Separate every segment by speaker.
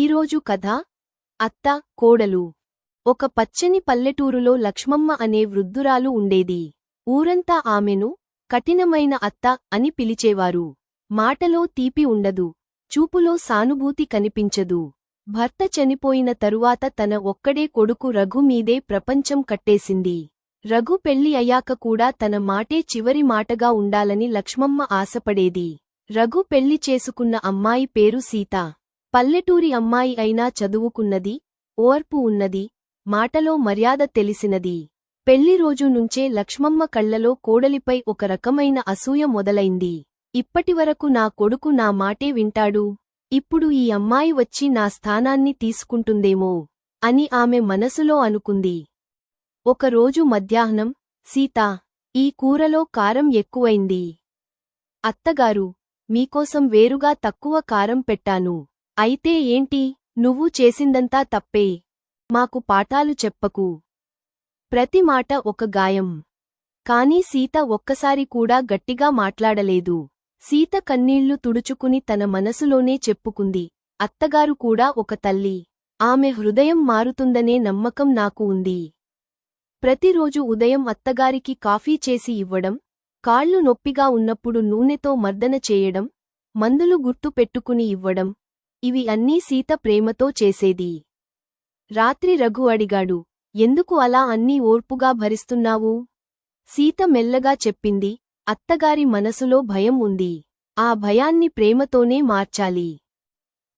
Speaker 1: ఈరోజు కథ అత్త కోడలు. ఒక పచ్చని పల్లెటూరులో లక్ష్మమ్మ అనే వృద్ధురాలు ఉండేది. ఊరంతా ఆమెను కఠినమైన అత్త అని పిలిచేవారు. మాటలో తీపి ఉండదు, చూపులో సానుభూతి కనిపించదు. భర్త చనిపోయిన తరువాత తన ఒక్కడే కొడుకు రఘు మీదే ప్రపంచం కట్టేసింది. రఘు పెళ్లి అయ్యాక కూడా తన మాటే చివరి మాటగా ఉండాలని లక్ష్మమ్మ ఆశపడేది. రఘు పెళ్లి చేసుకున్న అమ్మాయి పేరు సీత. పల్లెటూరి అమ్మాయి అయినా చదువుకున్నది, ఓర్పు ఉన్నది, మాటలో మర్యాద తెలిసినది. పెళ్లి రోజు నుంచే లక్ష్మమ్మ కళ్లలో కోడలిపై ఒక రకమైన అసూయ మొదలైంది. ఇప్పటివరకు నా కొడుకు నా మాటే వింటాడు, ఇప్పుడు ఈ అమ్మాయి వచ్చి నా స్థానాన్ని తీసుకుంటుందేమో అని ఆమె మనసులో అనుకుంది. ఒకరోజు మధ్యాహ్నం, సీతా, ఈ కూరలో కారం ఎక్కువైంది. అత్తగారు, మీకోసం వేరుగా తక్కువ కారం పెట్టాను. అయితే ఏంటి, నువ్వు చేసిందంతా తప్పే. మాకు పాఠాలు చెప్పకు. ప్రతి మాట ఒక గాయం. కాని సీత ఒక్కసారి కూడా గట్టిగా మాట్లాడలేదు. సీత కన్నీళ్లు తుడుచుకుని తన మనసులోనే చెప్పుకుంది, అత్తగారు కూడా ఒక తల్లి. ఆమె హృదయం మారుతుందనే నమ్మకం నాకు ఉంది. ప్రతిరోజు ఉదయం అత్తగారికి కాఫీ చేసి ఇవ్వడం, కాళ్లు నొప్పిగా ఉన్నప్పుడు నూనెతో మర్దన చేయడం, మందులు గుర్తు పెట్టుకుని ఇవ్వడం, ఇవి అన్నీ సీత ప్రేమతో చేసేది. రాత్రి రఘు అడిగాడు, ఎందుకు అలా అన్నీ ఓర్పుగా భరిస్తున్నావు? సీత మెల్లగా చెప్పింది, అత్తగారి మనసులో భయం ఉంది. ఆ భయాన్ని ప్రేమతోనే మార్చాలి.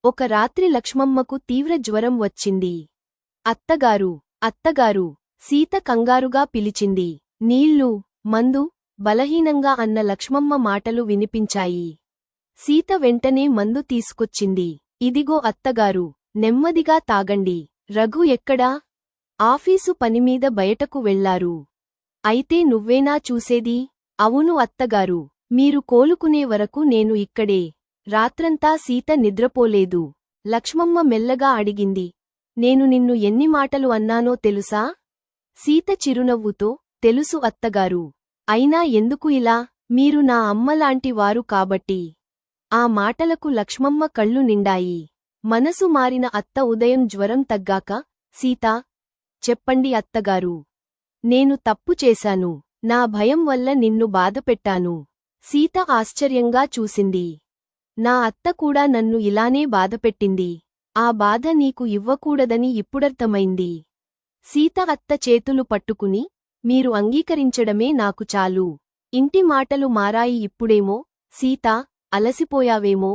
Speaker 1: ఒక రాత్రి లక్ష్మమ్మకు తీవ్ర జ్వరం వచ్చింది. అత్తగారు, అత్తగారు, సీత కంగారుగా పిలిచింది. నీళ్ళు, మందు, బలహీనంగా అన్న లక్ష్మమ్మ మాటలు వినిపించాయి. సీత వెంటనే మందు తీసుకొచ్చింది. ఇదిగో అత్తగారు, నెమ్మదిగా తాగండి. రఘు ఎక్కడా? ఆఫీసు పనిమీద బయటకు వెళ్లారు. అయితే నువ్వేనా చూసేది? అవును అత్తగారు, మీరు కోలుకునే వరకు నేను ఇక్కడే. రాత్రంతా సీత నిద్రపోలేదు. లక్ష్మమ్మ మెల్లగా అడిగింది, నేను నిన్ను ఎన్ని మాటలు అన్నానో తెలుసా? సీత చిరునవ్వుతో, తెలుసు అత్తగారు. అయినా ఎందుకు ఇలా? మీరు నా అమ్మలాంటి వారు కాబట్టి. ఆ మాటలకు లక్ష్మమ్మ కళ్ళు నిండాయి. మనసు మారిన అత్త ఉదయం జ్వరం తగ్గాక, సీతా, చెప్పండి అత్తగారు. నేను తప్పు చేశాను. నా భయం వల్ల నిన్ను బాధపెట్టాను. సీత ఆశ్చర్యంగా చూసింది. నా అత్త కూడా నన్ను ఇలానే బాధపెట్టింది. ఆ బాధ నీకు ఇవ్వకూడదని ఇప్పుడర్థమైంది. సీత అత్త చేతులు పట్టుకుని, మీరు అంగీకరించడమే నాకు చాలు. ఇంటి మాటలు మారాయి ఇప్పుడేమో. సీతా, అలసిపోయావేమో.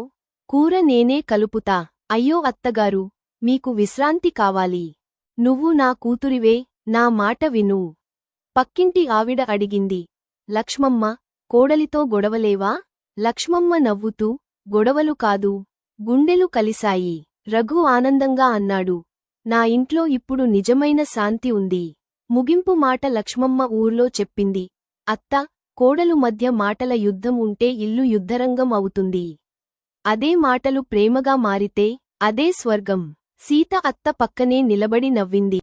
Speaker 1: కూర నేనే కలుపుతా. అయ్యో అత్తగారు, మీకు విశ్రాంతి కావాలి. నువ్వు నా కూతురివే, నా మాట విను. పక్కింటి ఆవిడ అడిగింది. లక్ష్మమ్మ, కోడలితో గొడవలేవా? లక్ష్మమ్మ నవ్వుతూ, గొడవలు కాదు, గుండెలు కలిశాయి. రఘు ఆనందంగా అన్నాడు, నా ఇంట్లో ఇప్పుడు నిజమైన శాంతి ఉంది. ముగింపు మాట లక్ష్మమ్మ ఊర్లో చెప్పింది. అత్త, కోడలు మధ్య మాటల యుద్ధం ఉంటే ఇల్లు యుద్ధరంగం అవుతుంది. అదే మాటలు ప్రేమగా మారితే, అదే స్వర్గం. సీత అత్త పక్కనే నిలబడి నవ్వింది.